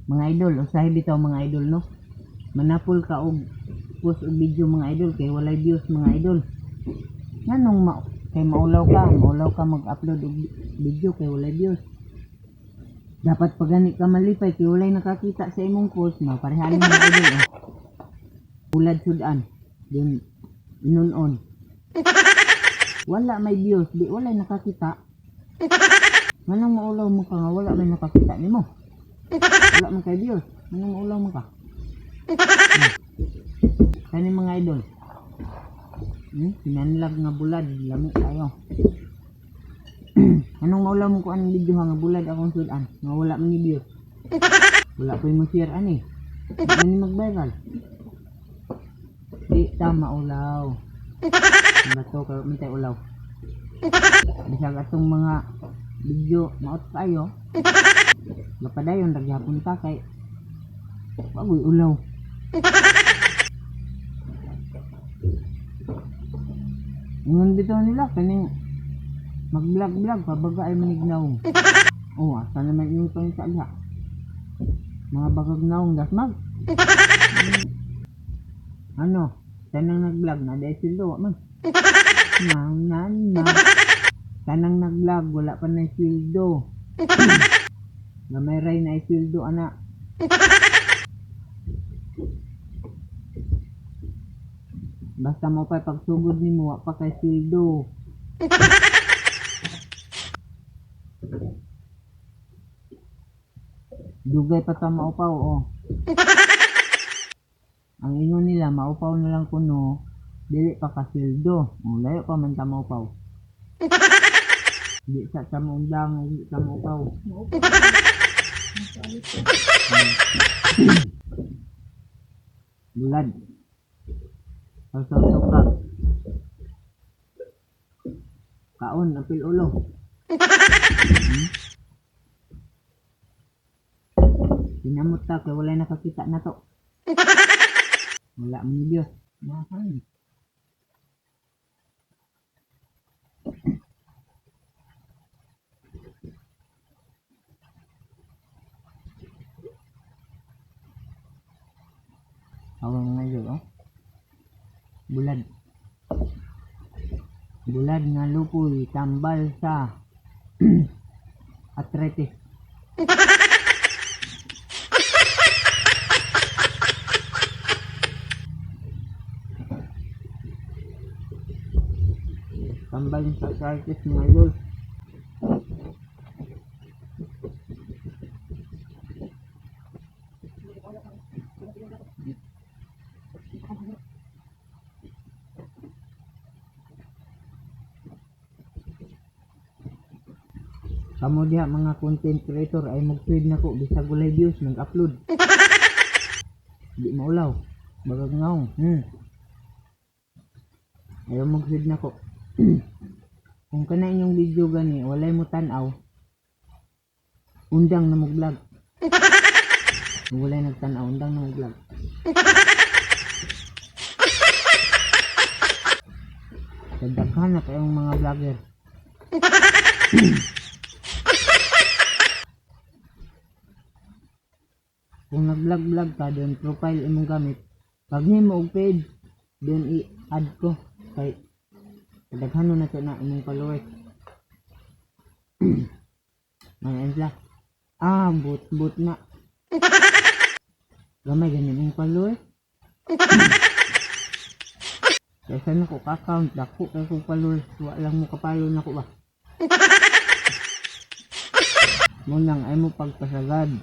Mga idol, usahay bitaw mga idol no. Manapol ka og post og video mga idol kay walay views mga idol. Nganong kay maulaw ka mag-upload og video kay walay views. Dapat pag gani ka malipay kay walay nakakita sa imong post, maparehanin mga idol oh. Ulad sudan, din inon-on. Wala may views, di walay nakakita. Nganong maulaw mo ka nga wala may nakakita nimo? Wala man kay views, nganong maulaw mo ka? Kani mga idol. Sinanlag nga bulad, lami tayo. Anong maulaw mo ko anong video nga bulad akong sudan, nga wala man ni views. Wala ko mo share ani. Ani mag-viral. Di ta maulaw. Bato ka mintay ulaw. Bisag atong mga video maot tayo. Mapadayon ragyapon ta kay bagoy ulaw. Ngon bitaw nila kaning mag-vlog pabaga ay manignaw. Oh, asa naman yung pangisa. Mga bagagnaw dasmag. Ano? Tanang nag-vlog na dahil sildo man. Tanang nag-vlog wala pa na sildo. Na may ray na sildo ana. Basta mo pa pagsugod nimo wa pa kay sildo. Dugay pa ta maupaw oh. Ang ingon nila maupaw na lang kuno, dili pa ka sildo. Layo pa man ta maupaw. Di sa ta maundang, di ta maupaw. Bulad. Sasaw ka. Kaon, apil ulo. Sinamot ta kay walay nakakita na to. Wala man ni Diyos. Mahan. Awang nga yun, oh. Bulad. Bulad nga lupoy, tambal sa arthritis. Tambal sa arthritis mga idol. Kamo diha mga content creator ay mag-feed na ko bisag walay views nag-upload. Di maulaw. Bagag ngaong. Ayaw mag-feed na ko. Kung kana inyong video gani walay mo tan-aw, undang na mag-vlog. Kung walay nagtan-aw, undang na mag-vlog. Daghan na kayong mga vlogger. Kung nag-vlog ka doon, profile imong gamit, pag mo og page, doon i-add ko kay daghanon na na imong followers. Mga ensla. But na. Gamay ganyan imong followers. Kaysa na ko ka-account, dako kay kong followers, wala lang mo kapalo na ko ba. Munang ay mo pagpasagad.